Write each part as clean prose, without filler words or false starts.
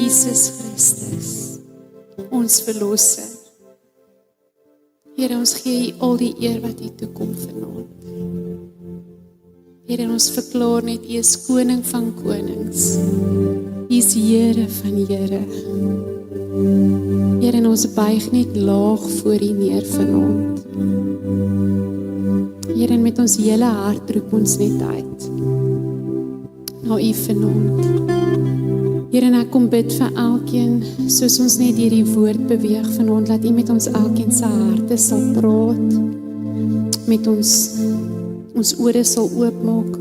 Jesus Christus, ons verlosser. Here, ons gee U al die eer wat U toekom vanaand. Here, ons verklaar net U is koning van konings. U is Here van Here. Here, en ons buig net laag voor U neer vanaand. Here, en met ons hele hart roep ons net uit na U vanaand. Here, en ek kom bid vir elkeen, soos ons net hierdie woord beweeg vanaand, laat U met ons elkeen se harte sal praat, met ons ore sal oopmaak,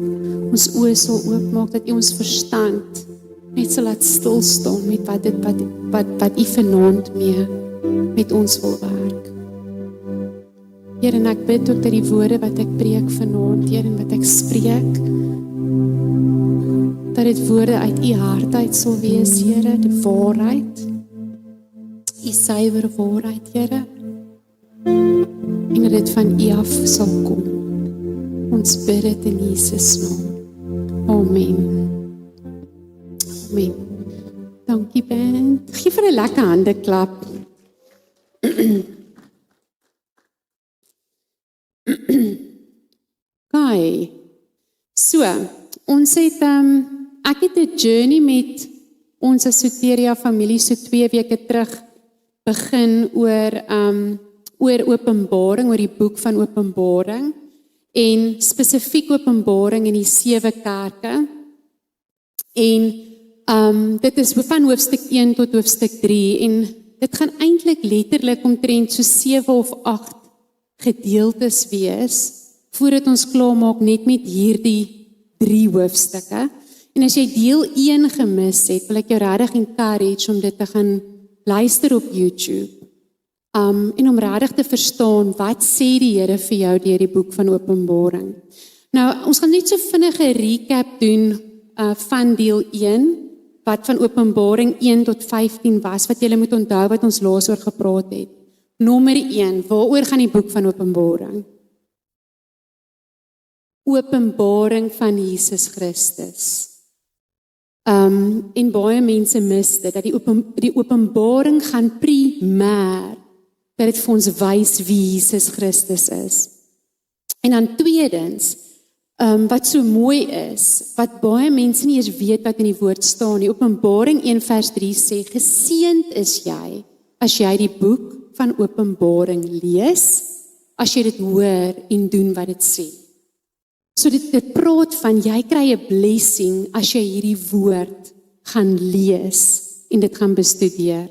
ons oë sal oopmaak, dat U ons verstand net sal laat stil staan met wat U vanaand mee met ons wil werk. Here, en ek bid ook dat die woorde wat ek preek vanaand, Here, en wat ek spreek, dat dit woorde uit U hart uit sal wees, Here, die waarheid, U suiwer waarheid, Here, en dat dit van U af sal kom. Ons bid dit in Jesus naam. Amen. Amen. Dankie, band. Geef vir 'n lekker handeklap. Okay. So, ons het ek het 'n journey met ons as Soteria familie so 2 weke terug begin oor Openbaring, oor die boek van Openbaring, en spesifiek Openbaring in die 7 kerke. En dit is van hoofstuk 1 tot hoofstuk 3, en dit gaan eintlik letterlik omtrent so 7 of 8 gedeeltes wees, voordat ons klaarmaak net met hierdie 3 hoofstukke. En as jy deel 1 gemis het, wil ek jou regtig encourage om dit te gaan luister op YouTube. En om regtig te verstaan, wat sê die Here vir jou deur die boek van Openbaring. Nou, ons gaan net so vinnige recap doen van deel 1, wat van Openbaring 1 tot 15 was, wat julle moet onthou wat ons laas oor gepraat het. Nommer 1, waaroor gaan die boek van Openbaring? Openbaring van Jesus Christus. En baie mense mis dit, dat die openbaring gaan primêr, dat dit vir ons wys wie Jesus Christus is. En dan tweedens, wat so mooi is, wat baie mense nie eens weet wat in die woord staan nie. Openbaring 1 vers 3 sê, geseënd is jy, as jy die boek van Openbaring lees, as jy dit hoor en doen wat dit sê. So dit praat van, jy kry 'n blessing as jy hierdie woord gaan lees en dit gaan bestudeer.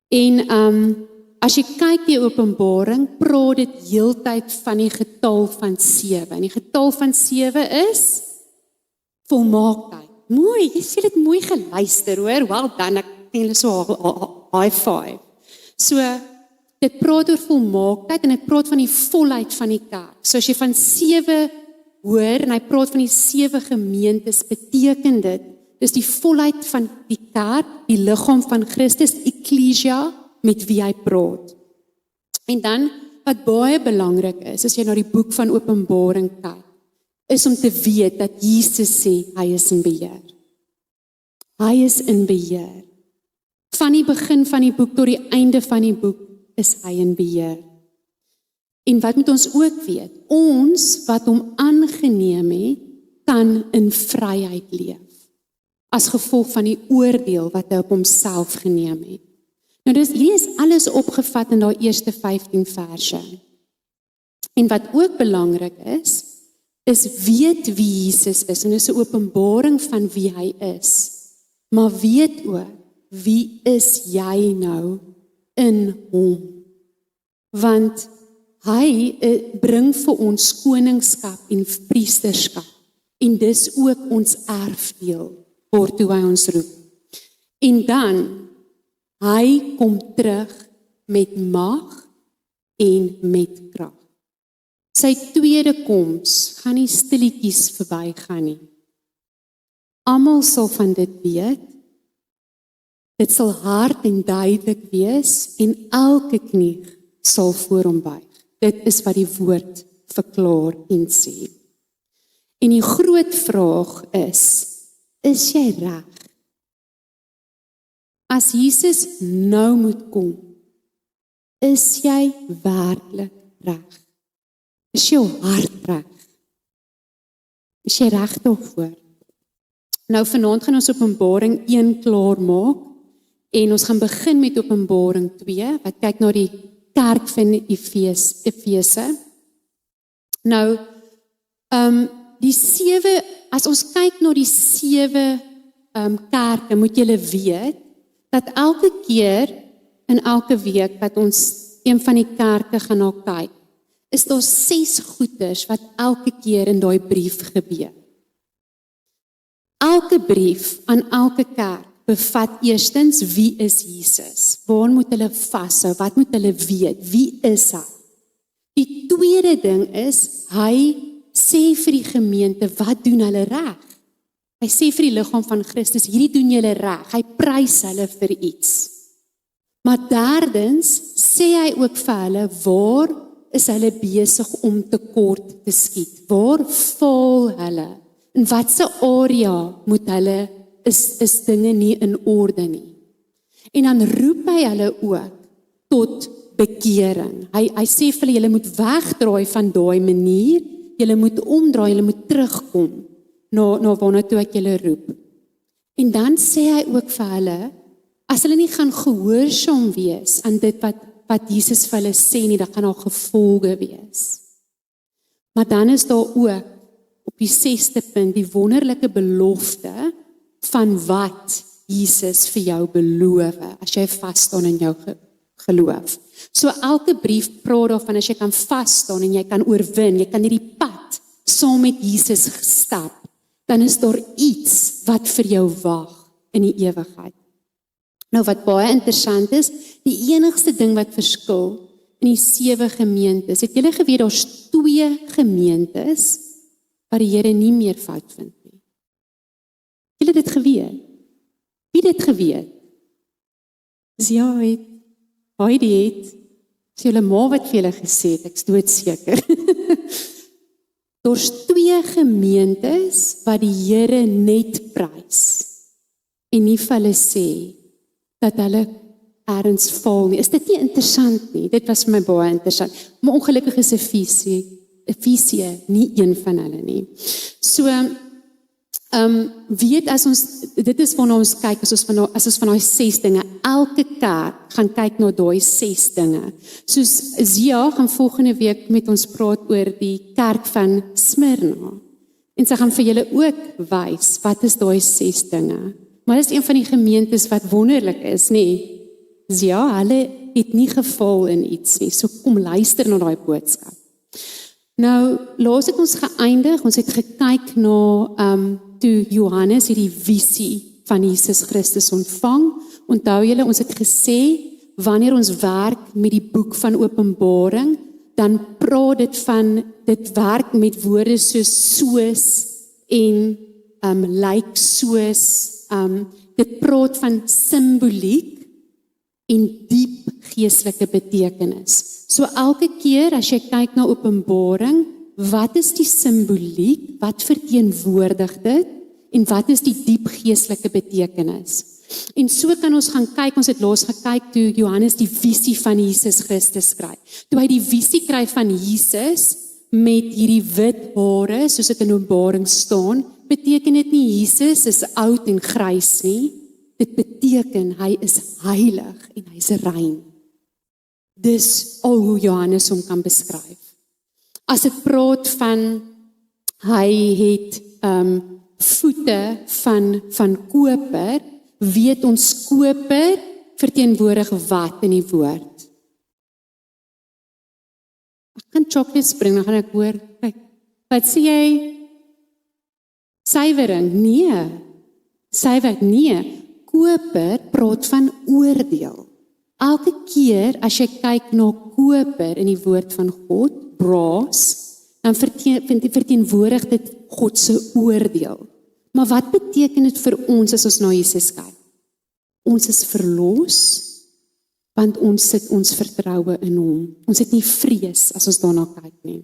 En as jy kyk die Openbaring, praat dit heeltyd van die getal van 7. En die getal van 7 is volmaaktheid. Mooi, jy sê dit mooi geluister, hoor. Well done, ek dink hulle so high five. So, dit praat oor volmaaktheid en dit praat van die volheid van die kerk. So as jy van 7 hoor en hy praat van die 7 gemeentes, beteken dit, dis die volheid van die kerk, die liggaam van Christus, Ecclesia, met wie hy praat. En dan, wat baie belangrik is, as jy na die boek van Openbaring kyk, is om te weet dat Jesus sê, hy is in beheer. Hy is in beheer. Van die begin van die boek tot die einde van die boek, is hy in beheer. En wat moet ons ook weet? Ons wat hom aangeneem het, kan in vryheid leef. As gevolg van die oordeel wat hy op homself geneem het. Nou hierdie is alles opgevat in daai eerste 15 verse. En wat ook belangrik is weet wie Jesus is, en is 'n openbaring van wie hy is. Maar weet ook, wie is jy nou in hom? Want hy bring vir ons koningskap en priesterskap, en dis ook ons erfdeel, waartoe hy ons roep. En dan, hy kom terug met mag en met krag. Sy tweede koms gaan nie stilletjies verbygaan nie. Almal sal van dit weet. Dit sal hard en duidelik wees en elke knie sal voor hom buig. Dit is wat die woord verklaar en sê. En die groot vraag is jy reg? as Jesus nou moet kom, is jy werklik reg? Is jou hart reg? Is jy reg daarvoor? Nou vanaand gaan ons Openbaring 1 klaar maak, en ons gaan begin met Openbaring 2, wat kyk na die kerk van Efese. Nou, die 7, as ons kyk na die 7 kerke, moet julle weet, dat elke keer in elke week wat ons een van die kerke gaan na kyk, is daar 6 goeders wat elke keer in daai brief gebeur. Elke brief aan elke kerk bevat eerstens, wie is Jesus? Waar moet hulle vashou? Wat moet hulle weet? Wie is hy? Die tweede ding is, hy sê vir die gemeente, wat doen hulle reg? Hy sê vir die liggaam van Christus, hierdie doen julle reg. Hy prys hulle vir iets. Maar derdens, sê hy ook vir hulle, waar is hulle besig om tekort te skiet? Waar faal hulle? In watse area moet hulle, is dinge nie in orde nie? En dan roep hy hulle ook tot bekering. Hy sê vir hulle, julle moet wegdraai van daai manier, julle moet omdraai, julle moet terugkom na waarna toe ek julle roep. En dan sê hy ook vir hulle, as hulle nie gaan gehoorsaam wees aan dit wat Jesus vir hulle sê nie, dan gaan daar gevolge wees. Maar dan is daar ook op die 6de punt die wonderlike belofte van wat Jesus vir jou beloof, as jy vas staan in jou geloof. So elke brief praat daarvan, as jy kan vas staan en jy kan oorwin, jy kan hierdie pad saam met Jesus gestap, dan is daar iets wat vir jou wag in die ewigheid. Nou wat baie interessant is, die enigste ding wat verskil in die 7 gemeentes, het julle geweet, daar's 2 gemeentes waar die Here nie meer fout vind nie. Julle dit geweet? Wie dit geweet? Dis Heidi het, is julle ma wat vir julle gesê het, ek's doodseker. Daar's 2 gemeentes wat die Here net prys en nie vir hulle sê dat hulle ergens val nie. Is dit nie interessant nie? Dit was vir my baie interessant. Maar ongelukkig is Efesie nie een van hulle nie. So, weet as ons, dit is waarna ons kyk, as ons van daai 6 dinge, elke kerk gaan kyk na daai 6 dinge. Soos Zia gaan volgende week met ons praat oor die kerk van Smyrna. En sy gaan vir julle ook wys, wat is daai 6 dinge. Maar dit is een van die gemeentes wat wonderlik is, nee. Zia, hulle het nie geval in iets nie, so kom luister na daai boodskap. Nou, laas het ons geëindig, ons het gekyk na, toe Johannes hierdie visie van Jesus Christus ontvang. Onthou julle, ons het gesê, wanneer ons werk met die boek van Openbaring, dan praat dit werk met woorde soos en lyk soos, dit praat van simboliek en diep geestelike betekenis. So elke keer as jy kyk na Openbaring, wat is die simboliek, wat verteenwoordig dit, en wat is die diep geestelike betekenis? En so kan ons gaan kyk, ons het laas gekyk toe Johannes die visie van Jesus Christus kry. Toe hy die visie kry van Jesus met hierdie wit hare, soos dit in Openbaring staan, beteken dit nie Jesus is oud en grys nie, dit beteken hy is heilig en hy is rein. Dis al hoe Johannes hom kan beskryf. As dit praat van, hy het voete van koper, weet ons koper verteenwoordig wat in die woord. Ek kan chocolates bring, dan gaan ek hoor, kyk, wat sê jy? Suiwering? Nee. Suiwer? Nee. Koper praat van oordeel. Elke keer as jy kyk na koper in die woord van God, brass, dan verteenwoordig dit God se oordeel. Maar wat beteken dit vir ons as ons na Jesus kyk? Ons is verlos, want ons sit ons vertroue in hom. Ons het nie vrees as ons daarna kyk nie.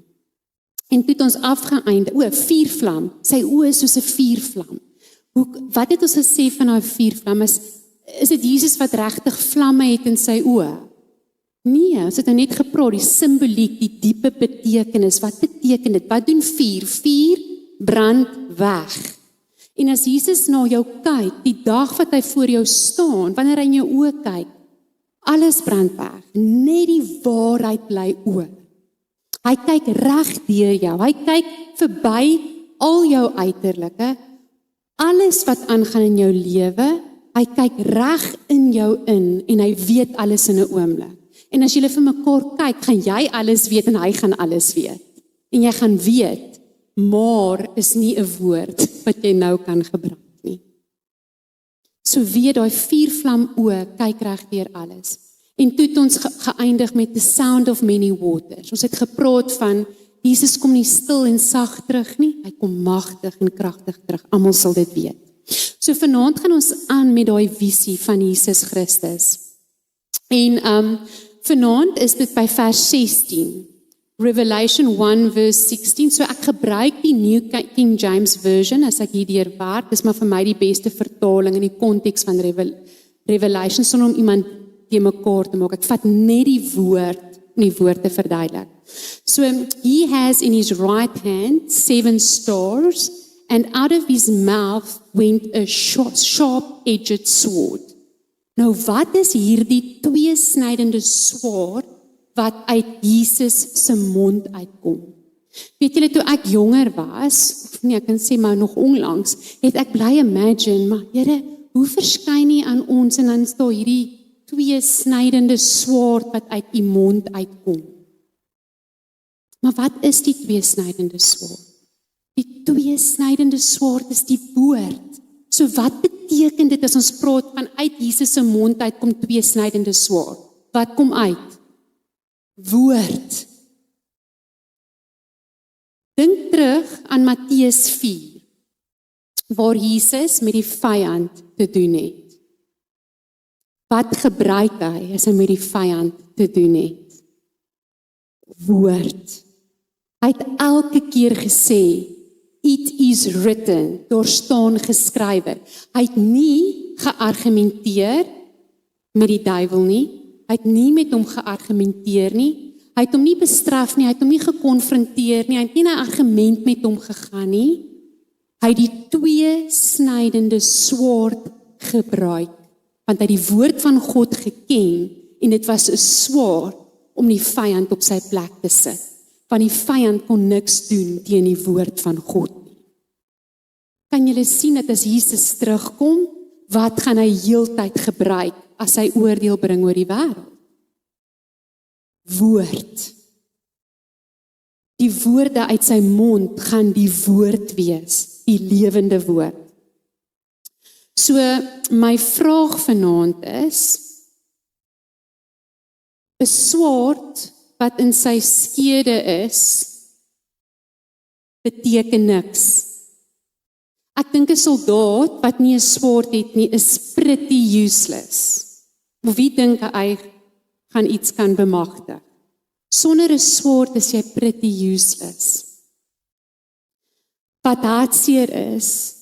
En toe het ons afgeëindig, vuurvlam, sy oë is soos 'n vuurvlam. Wat het ons gesê van daai vuurvlam? Is Is dit Jesus wat regtig vlamme het in sy oë? Nee, ons het nou net gepraat, die simboliek, die diepe betekenis. Wat beteken dit? Wat doen vuur? Vuur brand weg. En as Jesus na jou kyk, die dag wat hy voor jou staan, wanneer hy in jou oë kyk, alles brand weg. Net die waarheid bly oor. Hy kyk reg deur jou. Hy kyk verby al jou uiterlike, alles wat aangaan in jou lewe. Hy kyk reg in jou in en hy weet alles in 'n oomblik. En as julle vir mekaar kyk, gaan jy alles weet en hy gaan alles weet. En jy gaan weet, maar is nie 'n woord wat jy nou kan gebruik nie. So weet daai vuurvlam oë kyk reg deur alles. En toe het ons geëindig met the sound of many waters. Ons het gepraat van Jesus kom nie stil en sag terug nie, hy kom magtig en kragtig terug. Almal sal dit weet. So vanaand gaan ons aan met daai visie van Jesus Christus. En vanaand is dit by vers 16. Revelation 1 verse 16. So ek gebruik die New King James Version as ek hierdeur werk. Dis maar vir my die beste vertaling in die konteks van Revelation sonder om iemand te mekaar te maak. Ek vat net die woord om die woord te verduidelik. So he has in his right hand 7 stars and out of his mouth went a sharp-edged sword. Nou wat is hierdie tweesnydende swaard wat uit Jesus se mond uitkom? Weet julle, toe ek jonger was, of nee, ek kan sê maar nog onlangs, het ek bly imagine, maar Here, hoe verskyn nie aan ons en dan staan hierdie tweesnydende swaard wat uit u mond uitkom? Maar wat is die tweesnydende swaard? Die tweesnydende swaard is die woord. So wat beteken dit as ons praat van uit Jesus se mond uitkom tweesnydende swaard? Wat kom uit? Woord. Dink terug aan Matteus 4, waar Jesus met die vyand te doen het. Wat gebruik hy as hy met die vyand te doen het? Woord. Hy het elke keer gesê, it is written, daar staan geskrywe. Hy het nie geargumenteer met die duiwel nie, hy het nie met hom geargumenteer nie, hy het hom nie bestraf nie, hy het hom nie gekonfronteer nie, hy het nie 'n argument met hom gegaan nie, hy het die tweesnydende swaard gebruik, want hy het die woord van God geken, en dit was 'n swaard om die vyand op sy plek te sit, want die vyand kon niks doen teen die woord van God nie. Kan julle sien dat as Jesus terugkom, wat gaan hy heeltyd gebruik as hy oordeel bring oor die wêreld? Woord. Die woorde uit sy mond gaan die woord wees, die lewende woord. So, my vraag vanaand is, 'n swaard wat in sy skede is, beteken niks. Ek dink 'n soldaat wat nie 'n swaard het nie, is pretty useless. Of wie dink hy gaan iets kan bemagtig? Sonder 'n swaard is jy pretty useless. Wat hartseer is,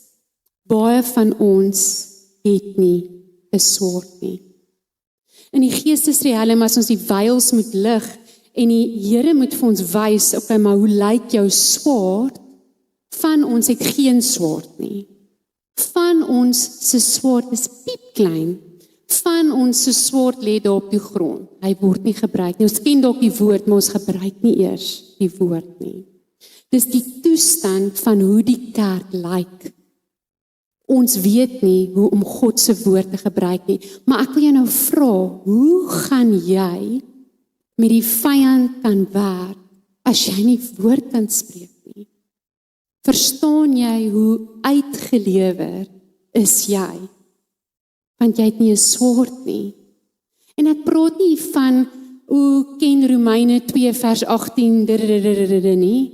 baie van ons het nie 'n swaard nie. In die geestesriem, as ons die wyls moet lig, en die Here moet vir ons wys, okay, maar hoe lyk jou swaard? Van ons het geen swaard nie. Van ons se swaard is piepklein. Van ons se swaard lê daar op die grond. Hy word nie gebruik nie. Ons ken dalk die woord, maar ons gebruik nie eers die woord nie. Dis die toestand van hoe die kerk lyk. Ons weet nie hoe om God se woord te gebruik nie. Maar ek wil jou nou vra, hoe gaan jy met die vyand kan werk as jy nie woord kan spreek nie? Verstaan jy hoe uitgelewer is jy? Want jy het nie 'n swaard nie. En ek praat nie van hoe ken Romeine 2 vers 18 nie.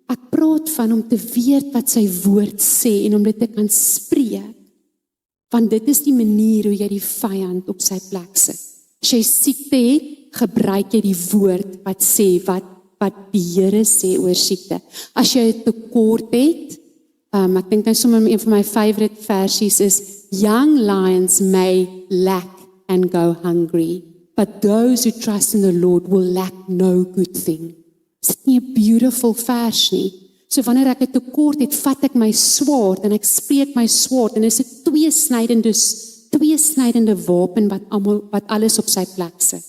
Ek praat van om te weet wat sy woord sê en om dit te kan spreek. Want dit is die manier hoe jy die vyand op sy plek sit. As jy siekte het, gebruik jy die woord wat sê wat die Here sê oor siekte. As jy 'n tekort het, ek dink nou sommer een van my favorite versies is young lions may lack and go hungry, but those who trust in the Lord will lack no good thing. Is dit nie 'n beautiful vers nie? So wanneer ek 'n tekort het, vat ek my swaard en ek spreek my swaard en is 'n tweesnydende wapen wat alles op sy plek sit.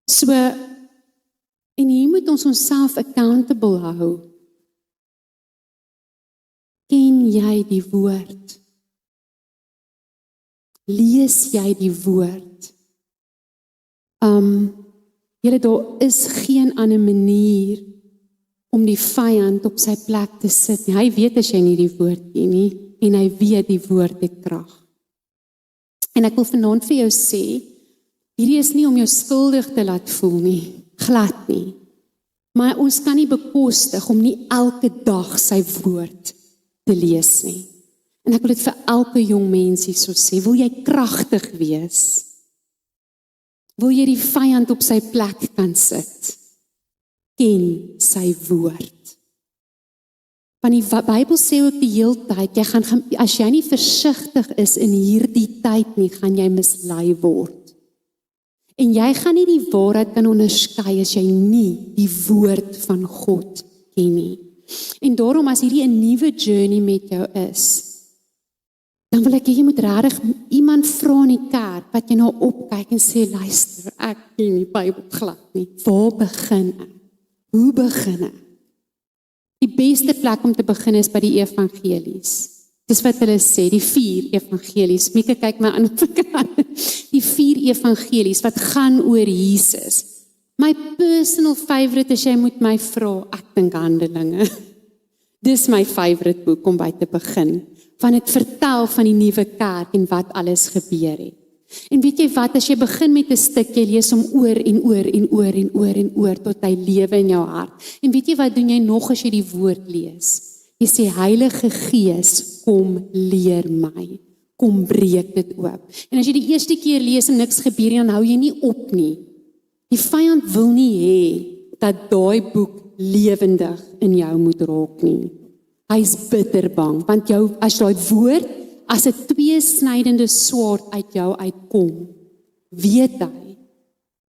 So, en hier moet ons onsself accountable hou. Ken jy die woord? Lees jy die woord? Julle, daar is geen ander manier om die vyand op sy plek te sit nie. Hy weet as jy nie die woord ken nie, en hy weet die woord het krag. En ek wil vanaand vir jou sê, hierdie is nie om jou skuldig te laat voel nie, glad nie. Maar ons kan nie bekostig om nie elke dag sy woord te lees nie. En ek wil dit vir elke jong mens hier so sê, wil jy kragtig wees? Wil jy die vyand op sy plek kan sit? Ken sy woord. Want die Bybel sê ook die hele tyd, as jy nie versigtig is in hierdie tyd nie, gaan jy mislei word. En jy gaan nie die waarheid kan onderskei as jy nie die woord van God ken nie. En daarom as hierdie 'n nuwe journey met jou is, dan wil ek jy moet regtig iemand vra in die kerk wat jy nou opkyk en sê, luister, ek ken die Bybel glad nie. Waar begin ek? Hoe begin ek? Die beste plek om te begin is by die evangelies. Dis wat hulle sê, die 4 evangelies. Mieke kyk my aan op die 4 evangelies wat gaan oor Jesus. My personal favorite as jy moet my vra, ek dink Handelinge. Dis my favorite boek om by te begin. Want dit vertel van die nuwe kerk en wat alles gebeur het. En weet jy wat, as jy begin met 'n stuk, jy lees hom oor en oor en oor en oor en oor tot hy lewe in jou hart. En weet jy wat doen jy nog as jy die woord lees? Jy sê, Heilige Gees, kom leer my. Kom breek dit oop. En as jy die eerste keer lees en niks gebeur, dan hou jy nie op nie. Die vyand wil nie hê dat daai boek lewendig in jou moet raak nie. Hy is bitter bang, want as daai woord as 'n tweesnydende swaard uit jou uitkom, weet hy,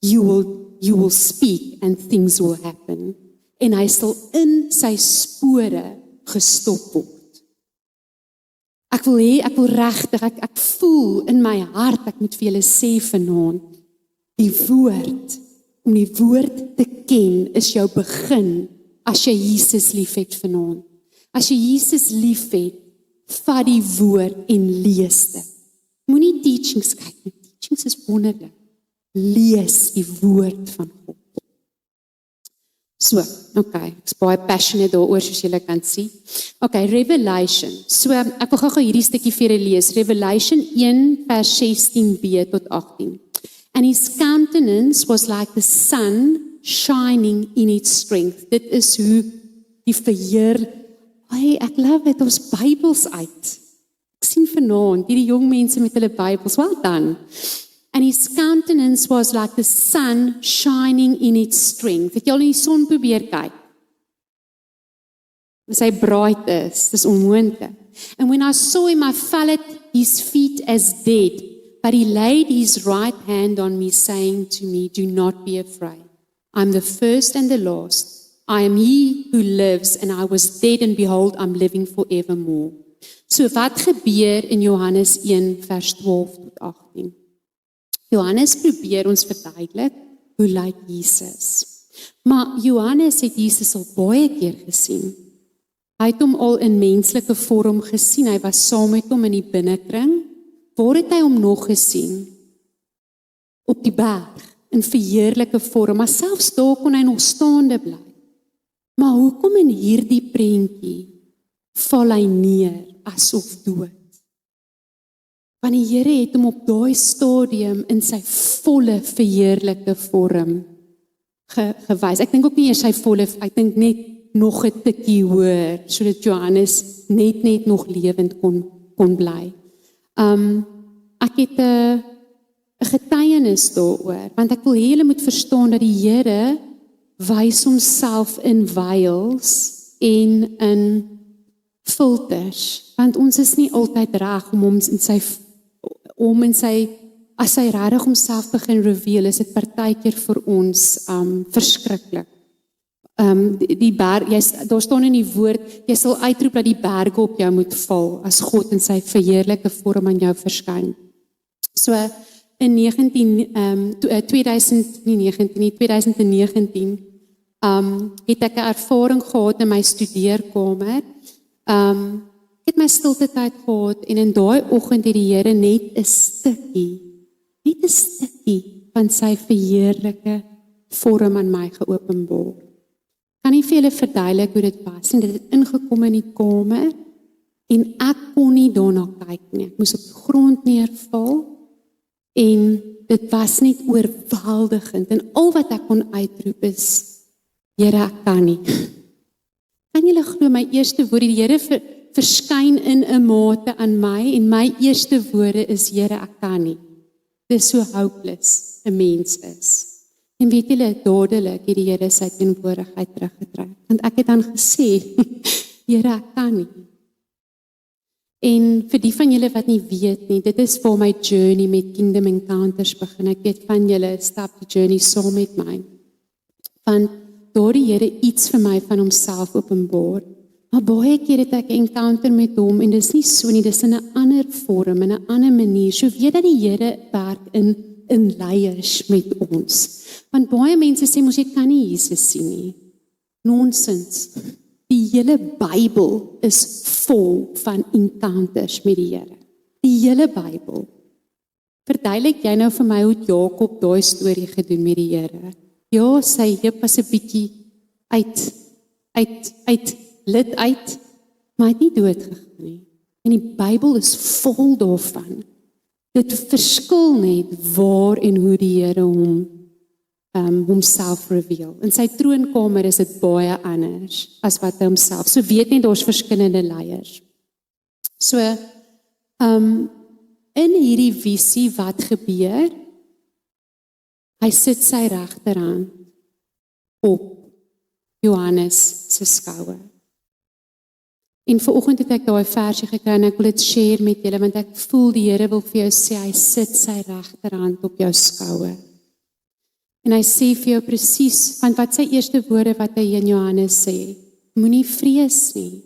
you will speak and things will happen. En hy sal in sy spore gestop word. Ek wil regtig, ek voel in my hart, ek moet vir julle sê vanaand, om die woord te ken, is jou begin, as jy Jesus liefhet vanaand. As jy Jesus liefhet, vat die woord en lees dit. Moenie teachings kyk nie, teachings is wonderlik. Lees die woord van God. So, okay, ek's baie passionate daaroor soos julle kan sien. Okay, Revelation. So, ek wil gou hierdie stukkie vir julle lees. Revelation 1 vers 16b tot 18. And his countenance was like the sun shining in its strength. Dit is hoe die verheer. Ek love dit, ons Bybels uit. Ek sien vanaand, hierdie jong mense met hulle Bybels, well done. And his countenance was like the sun shining in its strength. Het jy al in die son probeer kyk? As hy bright is, dis onmoontlik. And when I saw him, I fell at his feet as dead. But he laid his right hand on me, saying to me, do not be afraid. I'm the first and the last. I am he who lives, and I was dead, and behold, I'm living forevermore. So wat gebeur in Johannes 1 vers 12 tot 18? Johannes probeer ons verduidelik, hoe lyk Jesus? Maar Johannes het Jesus al baie keer gesien. Hy het hom al in menslike vorm gesien, hy was saam met hom in die binnekring. Waar het hy hom nog gesien? Op die berg, in verheerlike vorm, maar selfs daar kon hy nog staande bly. Maar hoekom in hierdie prentjie val hy neer asof dood? Want die Here het hom op daai stadium in sy volle verheerlike vorm gewys. Ek dink ook nie eers sy volle, ek dink net nog 'n tikkie hoër, sodat Johannes net nog lewend kon bly. Ek het 'n getuienis daaroor, want ek wil hê julle moet verstaan dat die Here wys homself in vials en in filters, want ons is nie altyd reg om as hy regtig homself begin reveal, is dit partykeer vir ons verskriklik. Daar staan in die woord, jy sal uitroep dat die berge op jou moet val, as God in sy verheerlike vorm aan jou verskyn. So, in 2019, het ek 'n ervaring gehad in my studeerkamer. Ek het my stilte tyd gehad, en in daai oggend het die Here net 'n stukkie van sy verheerlike vorm aan my geopenbaar. Kan nie vir julle verduidelik hoe dit was, en dit het ingekom in die kamer, en ek kon nie daarna kyk nie. Ek moes op die grond neerval, en dit was net oorweldigend, en al wat ek kon uitroep is, Here, ek kan nie. Kan julle glo, my eerste woorde, die Here verskyn in 'n mate aan my, en my eerste woorde is, Here, ek kan nie. Dis so hopeless 'n mens is. En weet julle, dadelik het die Here sy teenwoordigheid teruggetrek. Want ek het dan gesê, Here, ek kan nie. En vir die van julle wat nie weet nie, dit is waar my journey met Kingdom Encounters begin. Ek weet van julle stap die journey saam met my. Want daar die Here iets vir my van homself openbaar. Maar baie keer het ek 'n encounter met hom, en dis nie so nie, dis in 'n ander vorm, in 'n ander manier. So weet dat die Here werk in leiers met ons. Want baie mense sê, mos jy kan nie Jesus sien nie. Nonsens. Die hele Bybel is vol van encounters met die Here. Die hele Bybel. Verduidelik jy nou vir my hoe Jakob daai storie gedoen met die Here? Ja, sy heup was 'n bietjie uit, maar hy het nie dood gegaan nie. En die Bybel is vol daarvan. Dit verskil net waar en hoe die Here homself reveal. In sy troonkamer is dit baie anders as wat hy homself. So weet net daar's verskillende leiers. So in hierdie visie wat gebeur, hy sit sy regterhand op Johannes se skouer. En vanoggend het ek daai versie gekry, en ek wil dit share met julle, want ek voel die Here wil vir jou sê, hy sit sy regterhand op jou skouer. En hy sê vir jou presies, want wat sy eerste woorde wat hy in Johannes sê, moenie vrees nie.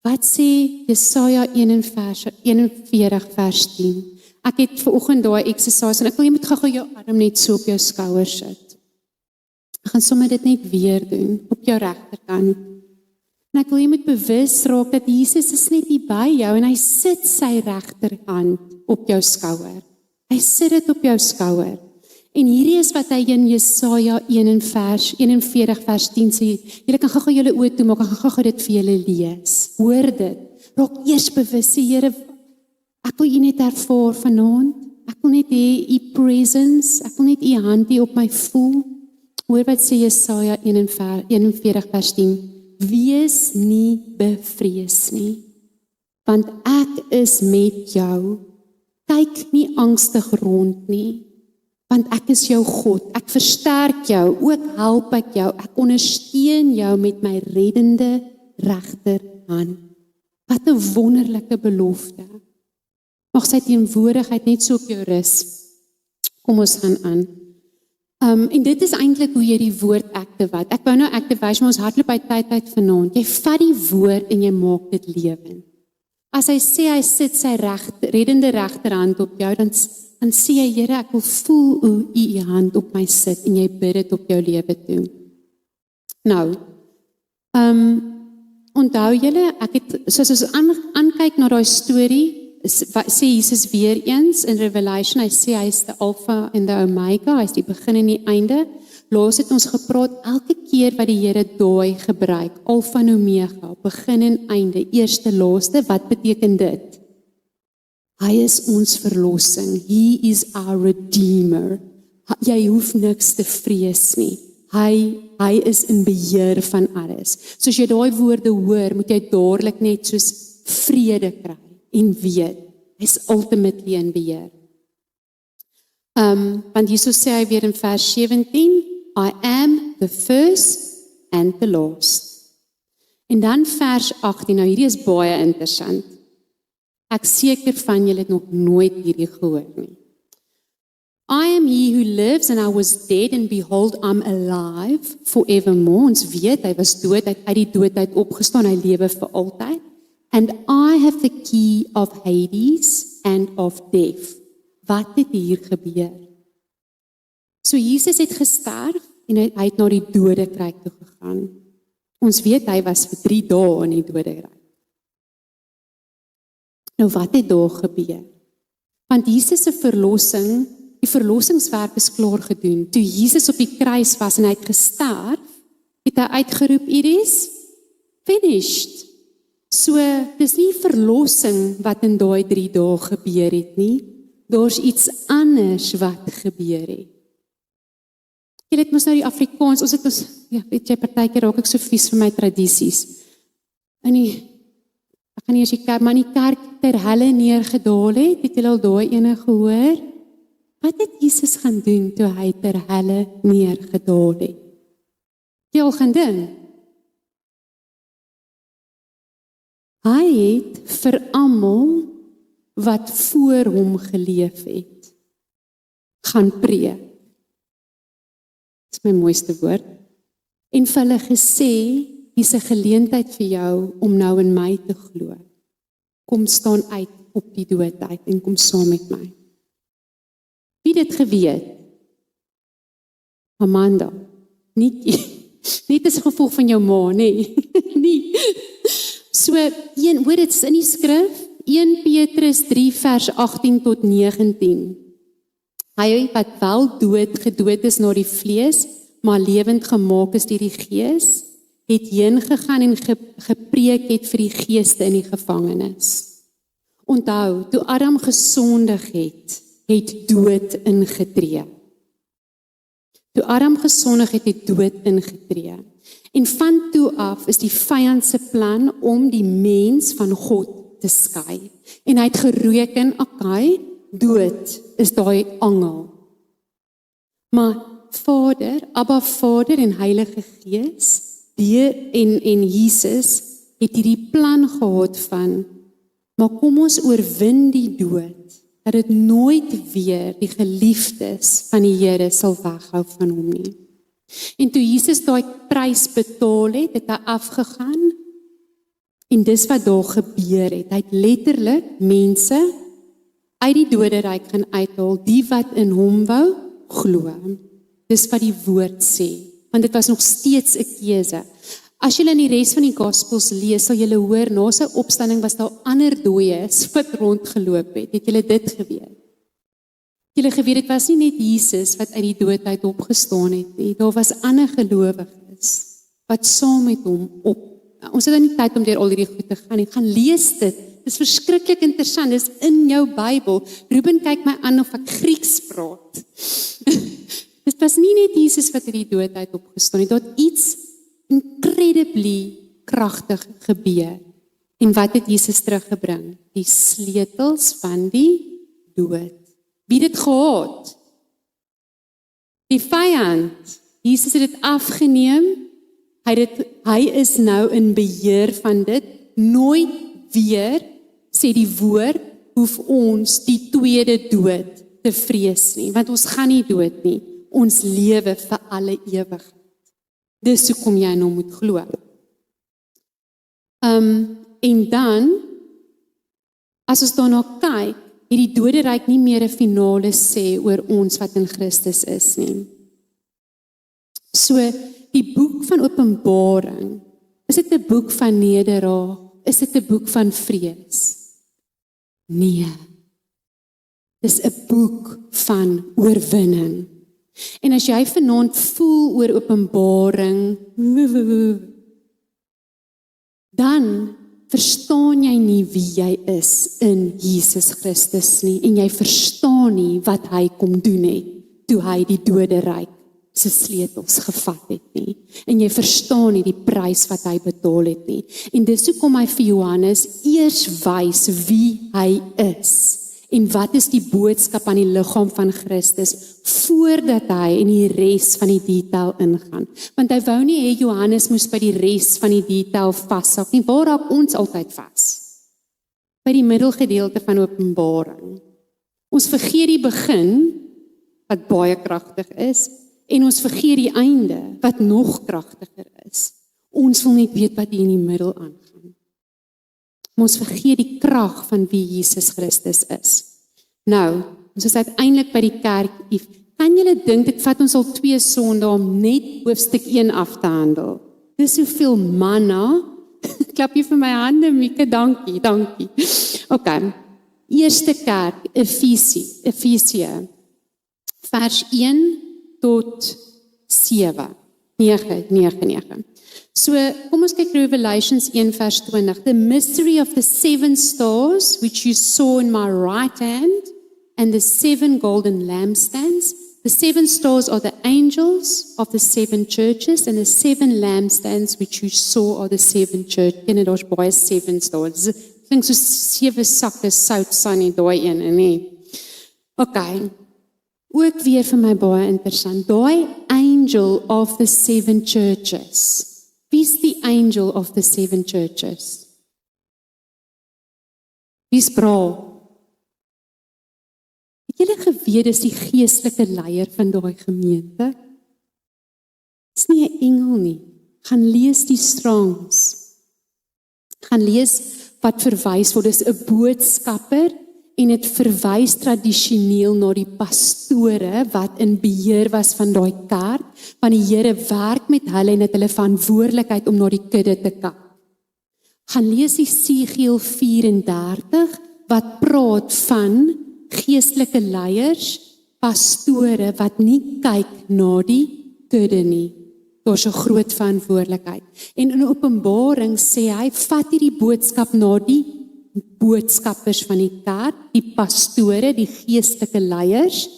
Wat sê Jesaja 41 vers 10? Ek het vanoggend daai exercise, en ek wil jy moet gou jou arm net so op jou skouer sit. Ek gaan sommer dit net weer doen, op jou regterkant. En ek wil jy moet bewus raak dat Jesus is net hier by jou, en hy sit sy regterhand op jou skouer. Hy sit dit op jou skouer. En hierdie is wat hy in Jesaja 41 vers 10 sê. Julle kan gou julle oë toe maak, ek gaan gou dit vir julle lees. Hoor dit. Raak eers bewus, sê Here, ek wil U net ervaar vanaand. Ek wil net hê U presence, ek wil net U hand hier op my voel. Hoor wat sê Jesaja 41 vers 10. Wees nie bevrees nie, want ek is met jou. Kyk nie angstig rond nie, want ek is jou God. Ek versterk jou, ook help ek jou. Ek ondersteun jou met my reddende regterhand. Wat 'n wonderlike belofte. Mag sy teenwoordigheid net so op jou rus. Kom ons gaan aan. En dit is eintlik hoe jy die woord activate. Ek wou nou activate, maar ons hardloop uit tyd uit vanaand. Jy vat die woord en jy maak dit lewend. As hy sê hy sit sy reddende regterhand op jou, dan sê jy, Here, ek wil voel hoe U hand op my sit, en jy bid dit op jou lewe toe. Nou, onthou julle, ek het, soos ons aankyk na daai storie, sê Jesus weer eens in Revelation, hy sê hy is die Alpha en die Omega, hy is die begin en die einde. Laas het ons gepraat, elke keer wat die Here daai gebruik, Alpha en Omega, begin en einde, eerste, laaste, wat beteken dit? Hy is ons verlossing, He is our Redeemer. Jy hoef niks te vrees nie. Hy is in beheer van alles. So as jy daai woorde hoor, moet jy dadelik net soos vrede kry en weet, hy is ultimately in beheer. Want Jesus sê hy weer in vers 17, I am the first and the last. En dan vers 18, nou hierdie is baie interessant. Ek seker van julle het nog nooit hierdie gehoor nie. I am he who lives and I was dead and behold I'm alive forevermore. Ons weet, hy was dood, hy het uit die doodheid opgestaan, hy lewe vir altyd. And I have the key of Hades and of death. Wat het hier gebeur? So Jesus het gesterf en hy het na die doderyk toe gegaan. Ons weet hy was vir 3 dae in die doderyk. Nou wat het daar gebeur? Want Jesus se verlossing, die verlossingswerk is klaar gedoen. Toe Jesus op die kruis was en hy het gesterf, het hy uitgeroep, "It is finished." So, dis nie verlossing wat in daai 3 dae gebeur het nie. Daar's iets anders wat gebeur het. Jy het mos nou die Afrikaans, ons het ons, ja, weet jy, partykeer raak ek so vies vir my tradisies. Ek gaan eers die kerk, maar in die kerk ter helle neergedaal het julle al daai ene gehoor? Wat het Jesus gaan doen toe hy ter helle neergedaal het? Jy al gaan dink? Hy het vir almal wat voor hom geleef het, gaan preek. Dis my mooiste woord. En vir hulle gesê, hier's 'n geleentheid vir jou om nou in my te glo. Kom staan uit op die doodheid en kom saam met my. Wie dit geweet? Amanda. Nie as gevolg van jou ma, nee. Nie. So, hoor dit is in die skrif, 1 Petrus 3 vers 18 tot 19. Hy wat wel gedood is na die vlees, maar lewend gemaak is deur die gees, het heen gegaan en gepreek het vir die geeste in die gevangenis. Onthou, toe Adam gesondig het dood ingetree. Toe Adam gesondig het dood ingetree. En van toe af is die vyand se plan om die mens van God te skei. En hy het gereken, okay, dood is daai angel. Maar Vader, Abba Vader en Heilige Gees, en Jesus het hierdie plan gehad van, maar kom ons oorwin die dood, dat dit nooit weer die geliefdes van die Here sal weghou van hom nie. En toe Jesus daai prys betaal het hy afgegaan, en dis wat daar gebeur het. Hy het letterlik mense uit die doderyk gaan uithaal, die wat in hom wou glo. Dis wat die woord sê, want dit was nog steeds 'n keuse. As julle in die res van die Gospels lees, sal julle hoor, na sy opstanding was daar ander dooies wat rondgeloop het. Het julle dit geweet? Julle geweet, dit was nie net Jesus wat uit die doodheid opgestaan het nie. Daar was ander gelowiges wat saam met hom op. Ons het nou nie tyd om deur al hierdie goed te gaan nie. Gaan lees dit. Dit is verskriklik interessant. Dit is in jou Bybel. Ruben kyk my aan of ek Grieks praat. Dit was nie net Jesus wat uit die doodheid opgestaan het. Daar het iets incredibly kragtig gebeur. En wat het Jesus teruggebring? Die sleutels van die dood. Wie het dit gehad? Die vyand. Jesus het dit afgeneem. Hy is nou in beheer van dit. Nooit weer, sê die woord, hoef ons die tweede dood te vrees nie. Want ons gaan nie dood nie. Ons lewe vir alle ewigheid. Dis hoekom jy nou moet glo. En dan, as ons daarna kyk, het die doderyk nie meer 'n finale sê oor ons wat in Christus is nie. So, die boek van Openbaring, is dit 'n boek van nederlaag? Is dit 'n boek van vrees? Nee. Dis 'n boek van oorwinning. En as jy vanaand voel oor Openbaring, dan verstaan jy nie wie jy is in Jesus Christus nie, en jy verstaan nie wat hy kom doen het, toe hy die doderyk se sleutels gevat het nie, en jy verstaan nie die prys wat hy betaal het nie, en dis hoekom hy vir Johannes eers wys wie hy is, en wat is die boodskap aan die liggaam van Christus, voordat hy in die res van die detail ingaan. Want hy wou nie hê Johannes moes by die res van die detail vashou nie. Waar raak ons altyd vas? By die middelgedeelte van Openbaring. Ons vergeet die begin, wat baie kragtig is, en ons vergeet die einde, wat nog kragtiger is. Ons wil net weet wat hier in die middel aangaan. Maar ons vergeet die krag van wie Jesus Christus is. Nou, ons is uiteindelik by die kerk. Kan julle dink, dit vat ons al 2 sondae om net hoofstuk 1 af te handel? Dis soveel manna. Klap jy vir my hande, Mieke, dankie. Ok, eerste kerk, Efesie, vers 1 tot 7, 9. So, kom ons kyk Revelations 1 vers 20. The mystery of the 7 stars, which you saw in my right hand, and the 7 golden lampstands. The 7 stars are the angels of the 7 churches, and the 7 lampstands which you saw are the 7 churches. En daar's baie 7 stars. Dit klink so 7 sakke sout sand in daai een, nee. Okay. Ook weer vir my baie interessant. Daai angel of the 7 churches. Wie's die angel of the 7 churches? Wie's bra? Het julle geweet dis die geestelike leier van daai gemeente? Dis nie 'n engel nie. Gaan lees die Strongs. Gaan lees wat verwys word, dis 'n boodskapper en dit verwys tradisioneel na die pastore wat in beheer was van daai kerk, want die Here werk met hulle en het hulle verantwoordelikheid om na die kudde te kyk. Gaan lees Jesegiel 34 wat praat van geestelike leiers, pastore wat nie kyk na die kudde nie. Daar's 'n groot verantwoordelikheid. En in Openbaring sê hy, vat hierdie boodskap na die boodskappers van die kerk, die pastore, die geestelike leiers,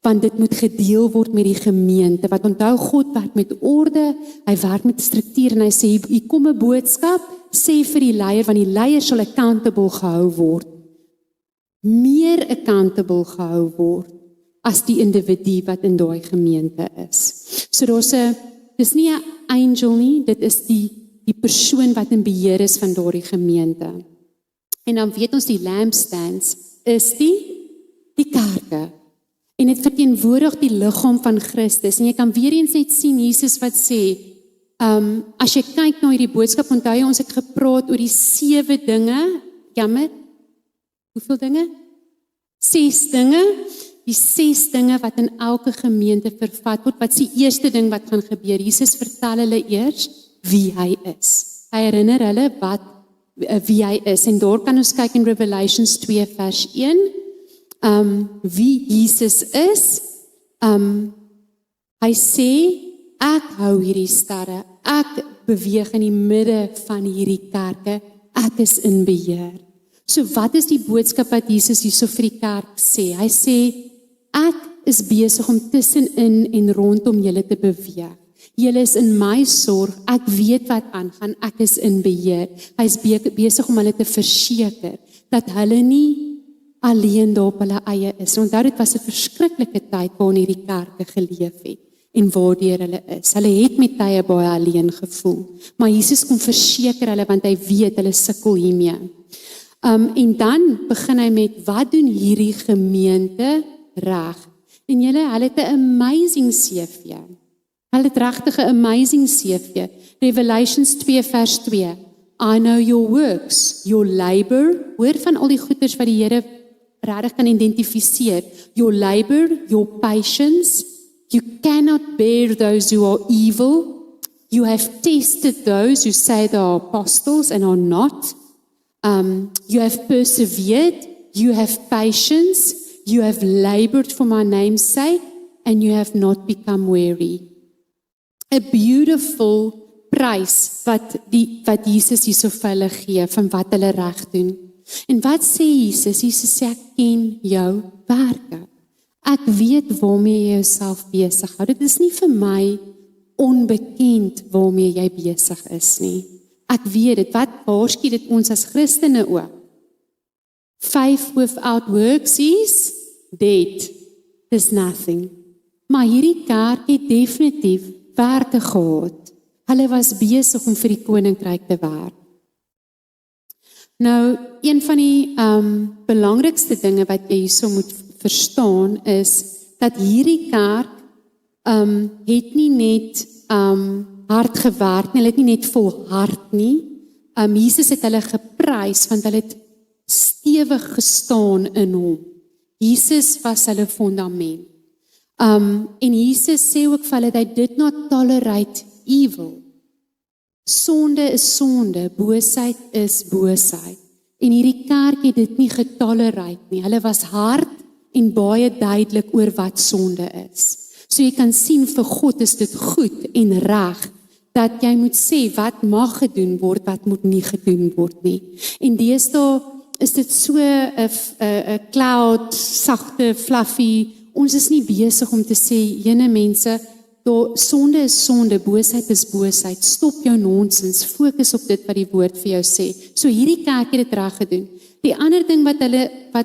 want dit moet gedeel word met die gemeente. Wat onthou, God werk met orde, hy werk met struktuur en hy sê, hier kom 'n boodskap, sê vir die leier, want die leier sal accountable gehou word. Meer accountable gehou word as die individu wat in daai gemeente is. So dis nie 'n angel nie, dit is die persoon wat in beheer is van daardie gemeente. En dan weet ons die lampstands is die kerke. En dit verteenwoordig die liggaam van Christus. En jy kan weer eens net sien Jesus wat sê, as jy kyk na hierdie boodskap, onthou jy ons het gepraat oor die 7 dinge, jammer, hoeveel dinge? 6 dinge, die 6 dinge wat in elke gemeente vervat word. Wat is die eerste ding wat gaan gebeur? Jesus vertel hulle eers wie hy is. Hy herinner hulle wie hy is. En daar kan ons kyk in Revelations 2 vers 1, wie Jesus is. Hy sê, ek hou hierdie sterre, ek beweeg in die midde van hierdie kerke, ek is in beheer. So wat is die boodskap wat Jesus hierso vir die kerk sê? Hy sê, ek is besig om tussenin en rondom julle te beweeg. Julle is in my sorg, ek weet wat aangaan, ek is in beheer. Hy is besig om hulle te verseker, dat hulle nie alleen daar op hulle eie is. Onthou, dit was 'n verskriklike tyd waarin hierdie kerke geleef het, en waardeur hulle is. Hulle het met tye baie alleen gevoel, maar Jesus kom verseker hulle, want hy weet hulle sukkel hiermee. En dan begin hy met, wat doen hierdie gemeente reg? En hulle het 'n amazing CV. Hulle het regtig 'n amazing CV. Revelations 2 vers 2. I know your works, your labor, hoor van al die goeders wat die Here regtig kan identifiseer. Your labor, your patience, you cannot bear those who are evil. You have tested those who say they are apostles and are not. You have persevered, you have patience, you have labored for my name's sake, and you have not become weary. A beautiful prys wat Jesus hierso vir hulle gee, van wat hulle reg doen. En wat sê Jesus? Jesus sê, ek ken jou werke. Ek weet waarmee jy jouself besig hou. Dit is nie vir my onbekend waarmee jy besig is nie. Ek weet dit, wat waarsku dit ons as Christene ook? Faith without works is dead. There's nothing. Maar hierdie kerk het definitief werke gehad. Hulle was besig om vir die koninkryk te werk. Nou, een van die belangrikste dinge wat jy hierso moet verstaan is, dat hierdie kerk het nie net hard gewerk nie, hulle het nie net volhard nie. Jesus het hulle geprys, want hulle het stewig gestaan in hom. Jesus was hulle fondament. En Jesus sê ook vir hulle, they did not tolerate evil. Sonde is sonde, boosheid is boosheid. En hierdie kerk het dit nie getolereer nie. Hulle was hard en baie duidelik oor wat sonde is. So jy kan sien, vir God is dit goed en reg, dat jy moet sê wat mag gedoen word, wat moet nie gedoen word nie. En deesdae is dit so 'n cloud, sagte, fluffy. Ons is nie besig om te sê, jene mense, sonde is sonde, boosheid is boosheid. Stop jou nonsens, fokus op dit wat die woord vir jou sê. So hierdie kerk het dit reg gedoen. Die ander ding wat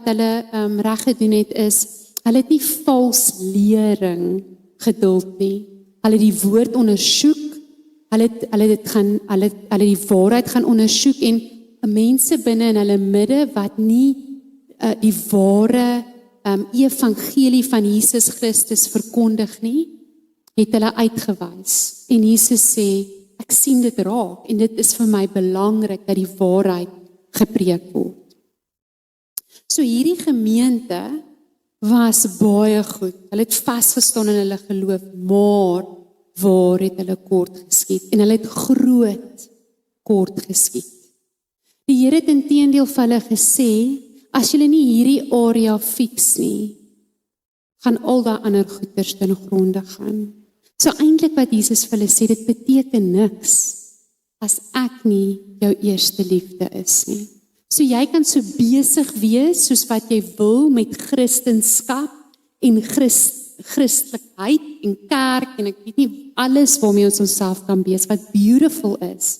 hulle reg gedoen het is, hulle het nie vals lering geduld nie. Hulle het die woord ondersoek, hulle het die waarheid gaan ondersoek en mense binne in hulle midde wat nie die ware evangelie van Jesus Christus verkondig nie, het hulle uitgewys. En Jesus sê, ek sien dit raak en dit is vir my belangrik dat die waarheid gepreek word. So hierdie gemeente was baie goed. Hulle het vasgestaan in hulle geloof, maar waar het hulle kort geskiet? En hulle het groot kort geskiet. Die Here het inteendeel vir hulle gesê, as julle nie hierdie area fix nie, gaan al daai ander goeders ten gronde gaan. So eintlik wat Jesus vir hulle sê, dit beteken niks as ek nie jou eerste liefde is nie. So jy kan so besig wees soos wat jy wil met Christenskap en Christelikheid en kerk en ek weet nie alles waarmee ons onsself kan bees wat beautiful is.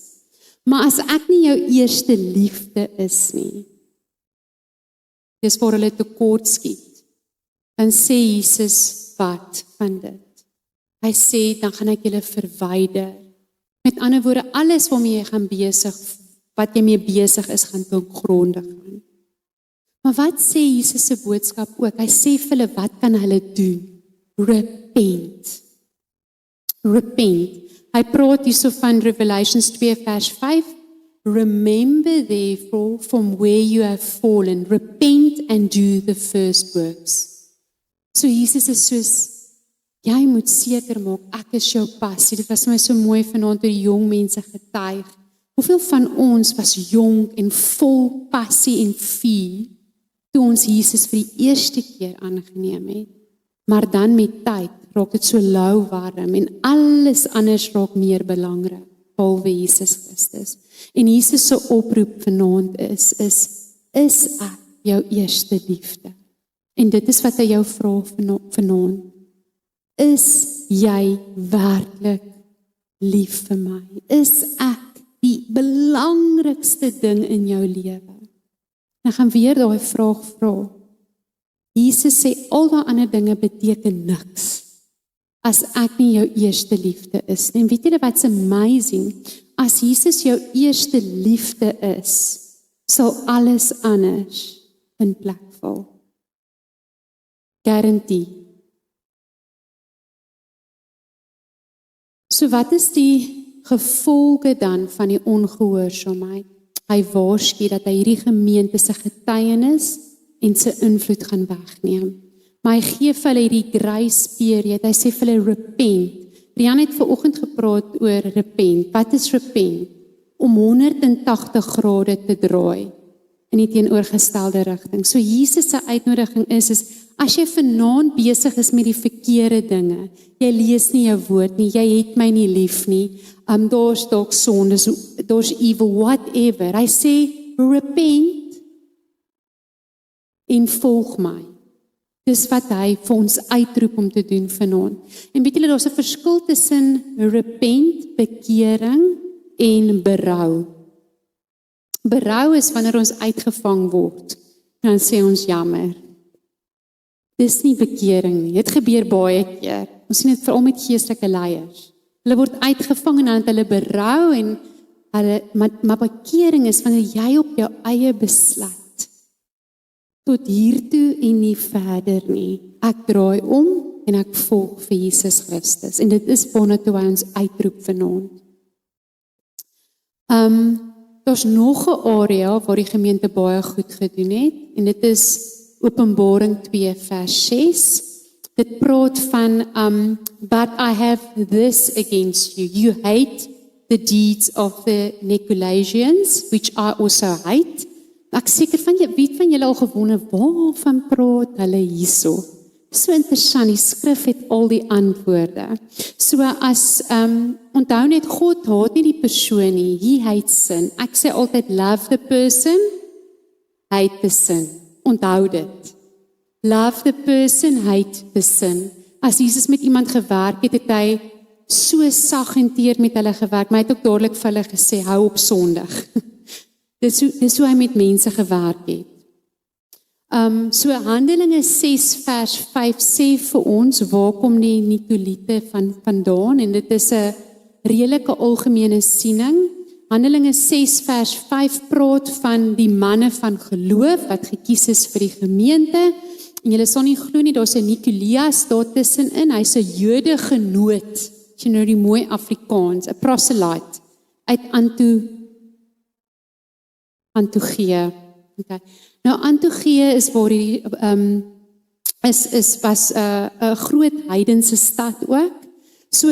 Maar as ek nie jou eerste liefde is nie, dis waar hulle tekort skiet, dan sê Jesus wat van dit? Hy sê, dan gaan ek julle verwyder. Met ander woorde, alles waarmee jy gaan besig, wat jy mee besig is, gaan ten gronde gaan. Maar wat sê Jesus se boodskap ook? Hy sê vir hulle, wat kan hulle doen? Repent. Repent. Hy praat hierso van Revelations 2 vers 5. Remember therefore from where you have fallen. Repent and do the first works. So Jesus is soos, jy moet seker maak, ek is jou passie. Dit was my so mooi vanaand toe die jong mense getuig. Hoeveel van ons was jong en vol passie en vuur toe ons Jesus vir die eerste keer aangeneem het. Maar dan met tyd raak dit so lauwarm en alles anders raak meer belangrik, behalwe Jesus Christus. En Jesus se oproep vanaand is ek jou eerste liefde? En dit is wat hy jou vra vanaand. Is jy werklik lief vir my? Is ek die belangrikste ding in jou lewe? En ek gaan weer daai vraag vra. Jesus sê, al die ander dinge beteken niks as ek nie jou eerste liefde is. En weet julle wat's amazing? As Jesus jou eerste liefde is, sal alles anders in plek val. Garantie. So wat is die gevolge dan van die ongehoorsaamheid? Hy waarsku dat hy hierdie gemeente se getuienis en sy invloed gaan wegneem. Maar hy gee vir hulle hierdie grace period. Hy sê vir hulle repent. Rian het vanoggend gepraat oor repent. Wat is repent? Om 180 grade te draai in die teenoorgestelde rigting. So Jesus se uitnodiging is as jy vanaand besig is met die verkeerde dinge, jy lees nie jou woord nie, jy het my nie lief nie, daar's dalk sonde, daar's evil, whatever. Hy sê, repent en volg my. Dis wat hy vir ons uitroep om te doen vanaand. En weet julle, daar's 'n verskil tussen repent, bekering en berou. Berou is wanneer ons uitgevang word. dan sê ons jammer. Dis nie bekering nie, dit gebeur baie keer. Ons sien dit veral met geestelike leiers. Hulle word uitgevang en dan het hulle berou en maar bekering is wanneer jy op jou eie besluit. Tot hiertoe en nie verder nie. Ek draai om en ek volg vir Jesus Christus. En dit is waarna toe hy ons uitroep vanaand. Daar's nog 'n area waar die gemeente baie goed gedoen het en dit is Openbaring 2 vers 6. Dit praat van but I have this against you. You hate the deeds of the Nicolaitans, which I also hate. Ek seker van julle al gewonder waarvan praat hulle hierso. So interessant, die skrif het al die antwoorde. So as onthou net God haat nie die persoon nie, he hates sin. Ek sê altyd love the person, hate the sin. Onthou dit. Love the person, hate the sin. As Jesus met iemand gewerk het, het hy so sag en teer met hulle gewerk, maar hy het ook dadelik vir hulle gesê, hou op sondig. Dis hoe hy met mense gewerk het. So Handelinge 6 vers 5 sê vir ons, waar kom die Nikoliete vandaan, en dit is 'n redelike algemene siening. Handelinge 6 vers 5 praat van die manne van geloof, wat gekies is vir die gemeente, en julle sal nie glo nie, daar's 'n Nikolias daar tussenin, hy's 'n Jode genoot, as jy nou die mooi Afrikaans, 'n proselyte, uit Antiochia. Okay. Nou Antiochia is waar die was 'n groot heidense stad ook. So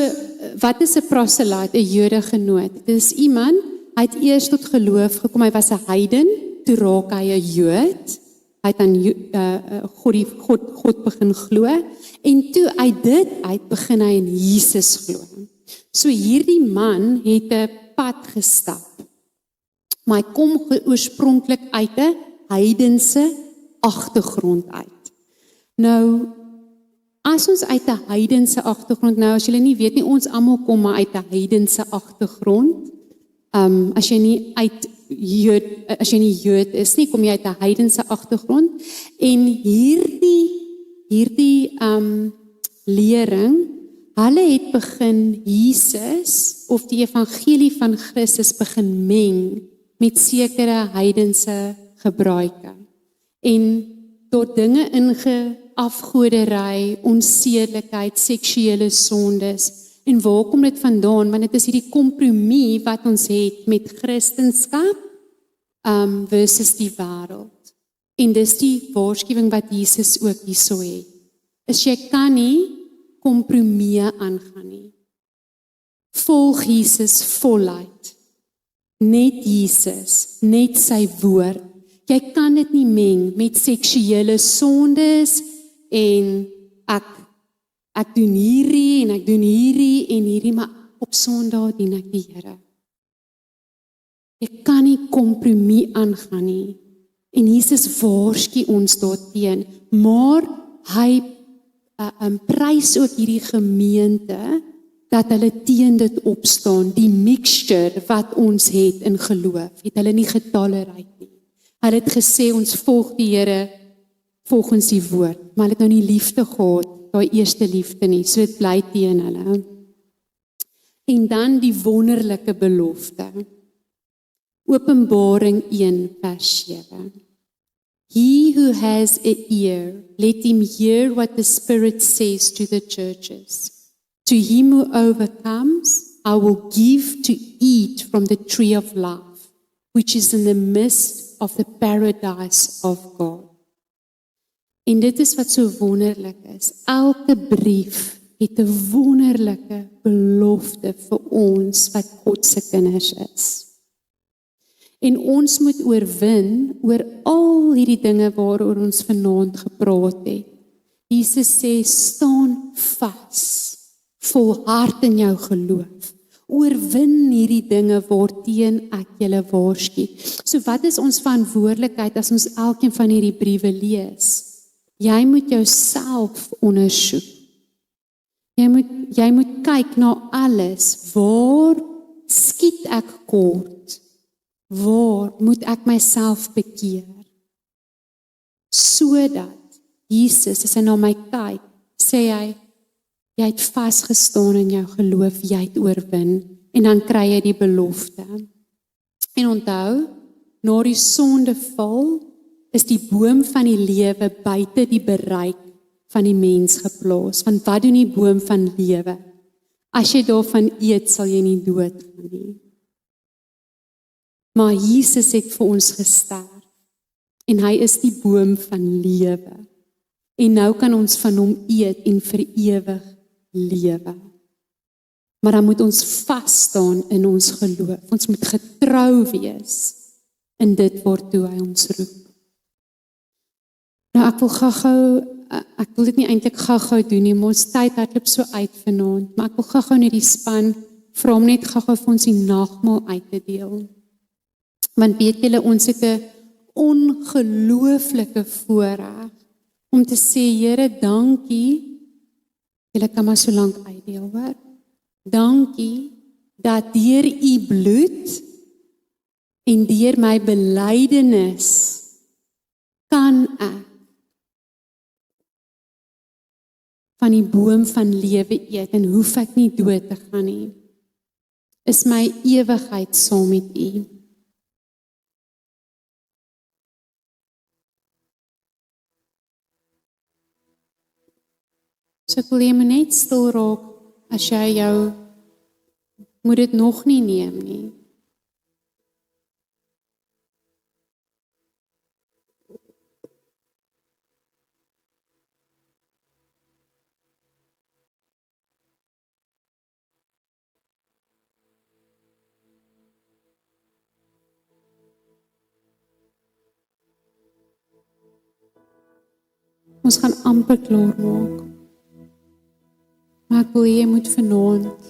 wat is 'n proselyte, 'n Jode genoot? Dit is iemand, hy het eers tot geloof gekom, hy was 'n heiden, toe raak hy 'n Jood. Hy het aan God begin glo en toe uit dit uit begin hy in Jesus glo. So hierdie man het 'n pad gestap. Maar hy kom oorspronklik uit 'n heidense agtergrond uit. Nou, as ons uit 'n heidense agtergrond, nou as julle nie weet nie, ons almal kom maar uit 'n heidense agtergrond. As jy nie Jood is nie, kom jy uit 'n heidense agtergrond. En hierdie lering, hulle het begin Jesus of die evangelie van Christus begin meng met sekere heidense gebruike. En tot dinge afgoderry, onsedelikheid, seksuele sondes. En waar kom dit vandaan? Want dit is hierdie kompromie wat ons het met Christendom versus die wêreld. En dis die waarskuwing wat Jesus ook hierso het. Is jy kan nie kompromie aangaan nie. Volg Jesus voluit. Net Jesus, net sy woord. Jy kan dit nie meng met seksuele sondes en ek doen hierdie en ek doen hierdie, maar op Sondag dien ek die Here. Jy kan nie kompromie aangaan nie. En Jesus waarsku ons daarteen, maar hy prys ook hierdie gemeente dat hulle teen dit opstaan, die mixture wat ons het in geloof, het hulle nie getolereer nie. Hulle het gesê ons volg die Here volgens die woord, maar hulle het nou nie liefde gehad, daai eerste liefde nie, so dit bly teen hulle. En dan die wonderlike belofte. Openbaring 1 vers 7. He who has an ear, let him hear what the Spirit says to the churches. To him who overcomes, I will give to eat from the tree of life, which is in the midst of the paradise of God. En dit is wat so wonderlik is. Elke brief het 'n wonderlike belofte vir ons wat God se kinders is. En ons moet oorwin oor al hierdie dinge waaroor ons vanaand gepraat het. Jesus sê, staan vas, volhard in jou geloof. Oorwin hierdie dinge waarteen ek julle waarsku. So wat is ons verantwoordelikheid as ons elkeen van hierdie briewe lees? Jy moet jouself ondersoek. Jy moet kyk na alles. Waar skiet ek kort? Waar moet ek myself bekeer? sodat Jesus, as hy na my kyk, sê hy, jy het vasgestaan in jou geloof, jy het oorwin, en dan kry jy die belofte. En onthou, na die sondeval, is die boom van die lewe buite die bereik van die mens geplaas. Want wat doen die boom van lewe? As jy daarvan eet, sal jy nie doodgaan nie. Maar Jesus het vir ons gesterf, en hy is die boom van lewe. En nou kan ons van hom eet en vir ewig lewe. Maar dan moet ons vas staan in ons geloof. Ons moet getrou wees in dit waartoe hy ons roep. Nou ek wil dit nie eintlik gou doen nie, maar ons tyd hardloop so uit vanaand, maar ek wil gou net die span vra om net gou vir ons die nagmaal uit te deel. Want weet julle, ons het 'n ongelooflike voorreg om te sê, Here, dankie, julle kan maar so lank uitdeel, hoor. Dankie dat deur u bloed en deur my belydenis kan ek van die boom van lewe eet en hoef ek nie dood te gaan nie. Is my ewigheid saam met u. So ek wil jy moet net stil raak as jy moet dit nog nie neem nie. Ons gaan amper klaar maak. Maar ek wil jy moet vanaand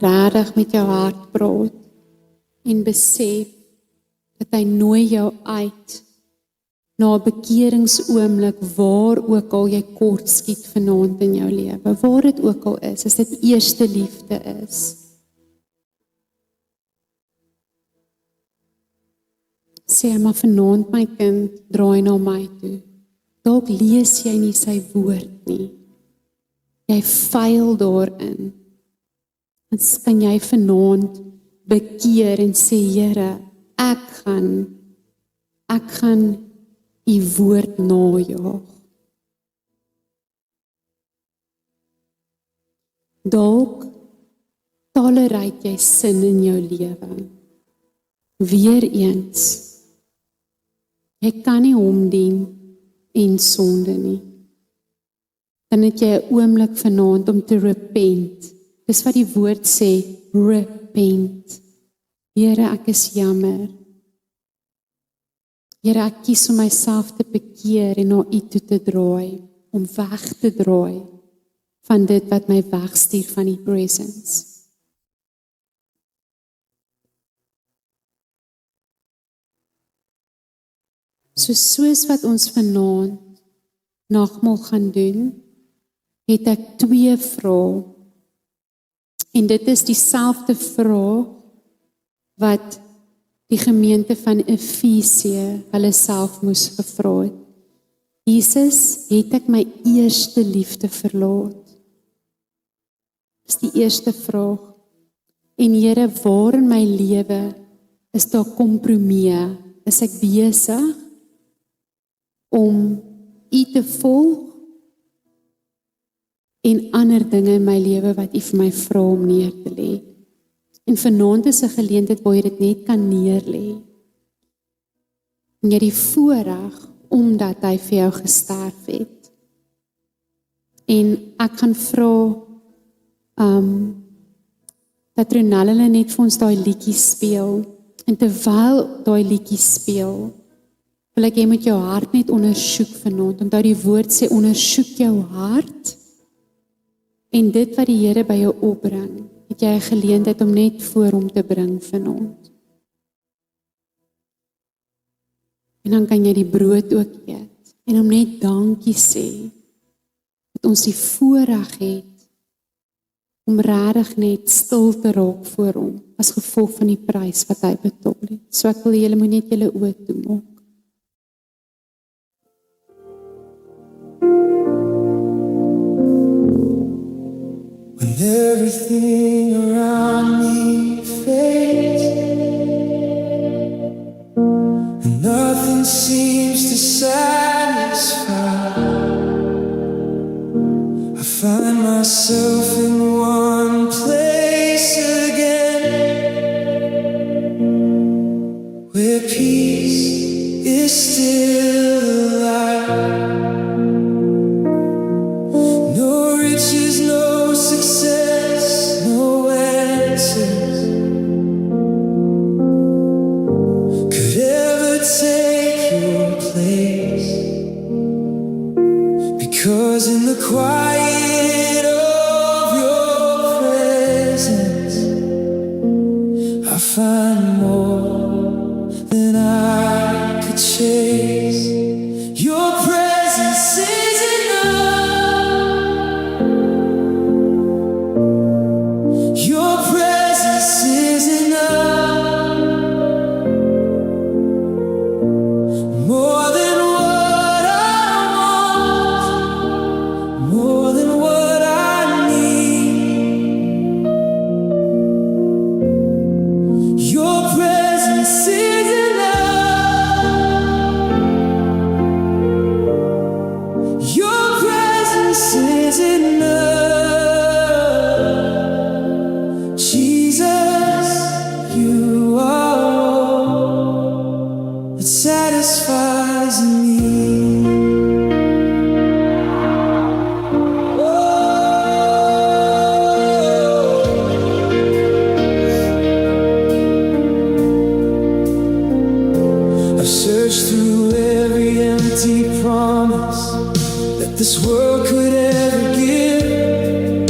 regtig met jou hart praat en besef dat hy nooi jou uit na 'n bekeringsoomblik waar ook al jy kort skiet vanaand in jou lewe, waar dit ook al is, as dit eerste liefde is. Sê maar vanaand my kind, draai na my toe. Dalk lees jy nie sy woord nie. Jy faal daarin. Dan kan jy vanaand bekeer en sê, Here, ek gaan u woord najaag. Dalk tolereer jy sin in jou lewe. Weereens, jy kan nie hom dien en sonde nie. Dan het jy 'n oomblik vanaand om te repent. Dis wat die woord sê, repent. Here, ek is jammer. Here, ek kies om myself te bekeer en na u toe te draai, om weg te draai van dit wat my wegstuur van die presence. So soos wat ons vanaand nagmaal gaan doen, het ek 2 vrae. En dit is dieselfde vraag wat die gemeente van Efesië hulle self moes gevra het. Jesus, het ek my eerste liefde verlaat? Dis die eerste vraag. En Here, waar in my lewe is daar kompromie? Is ek besig om u te volg en ander dinge in my lewe wat u vir my vra om neer te lê? En vanaand is 'n geleentheid waar jy dit net kan neerlê. En jy het die voorreg omdat hy vir jou gesterf het. En ek gaan vra dat Ronelle net vir ons daai liedjie speel. En terwyl daai liedjie speel, wil ek jy met jou hart net ondersoek vanaand. Onthou die woord sê ondersoek jou hart. En dit wat die Here by jou opbring, het jy 'n geleentheid om net voor hom te bring vanaand. En dan kan jy die brood ook eet. En om net dankie sê, dat ons die voorreg het, om regtig net stil te raak voor hom, as gevolg van die prys wat hy betaal het. So ek wil julle moet net julle oë toemaak. Everything around me fades, and nothing seems to satisfy. I find myself in one place again, where peace is still alive. No riches, no success, no answers could ever take your place, because in the quiet of your presence I find more than I could chase. Your presence is enough. Your presence is enough. More than what I want, more than what I need. Your presence is enough. Your presence is enough. Jesus, you are all that satisfies me. I've searched through every empty promise that this world could ever give,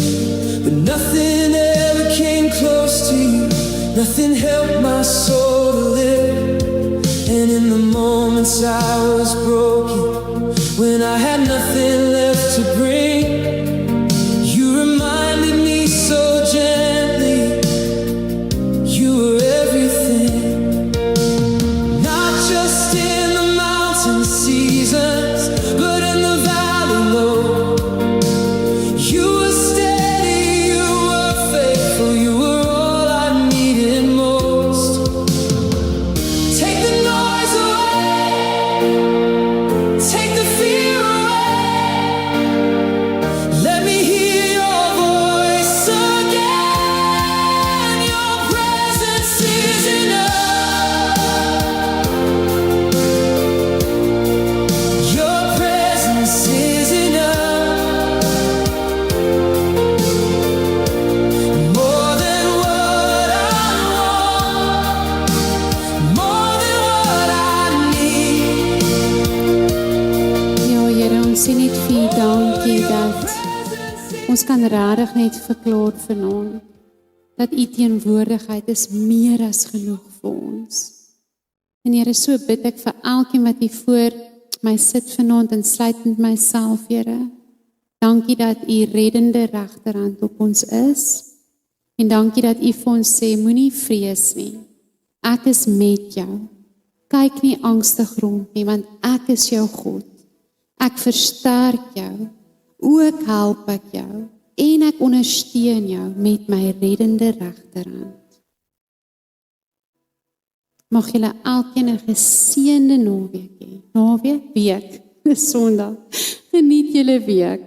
but nothing ever came close to you. Nothing helped my soul to live. And in the moments I was broken, when I had nothing left to bring, you reminded me so gently, you were everything. Not just in the mountain seasons, but in the valley low. You were steady, you were faithful, you were all I needed most. Take the noise away, take the fear away. Let me hear your voice again. Your presence is enough. Your presence is enough. More than what I want, more than what I need. Ja, Here, ons sê net vir U dankie dat ons kan regtig net verklaar vanaand dat U teenwoordigheid is meer as genoeg vir ons. En Here, so bid ek vir elkeen wat hier voor my sit vanaand, insluitend myself, Here. Dankie dat U reddende regterhand op ons is. En dankie dat U vir ons sê, moenie vrees nie. Ek is met jou. Kyk nie angstig rond nie, want ek is jou God. Ek versterk jou. Ook help ek jou. En ek ondersteun jou met my reddende regterhand. Mag julle elkeen 'n geseënde naweek hê. Naweek? Week. Dis Sondag. Geniet julle week.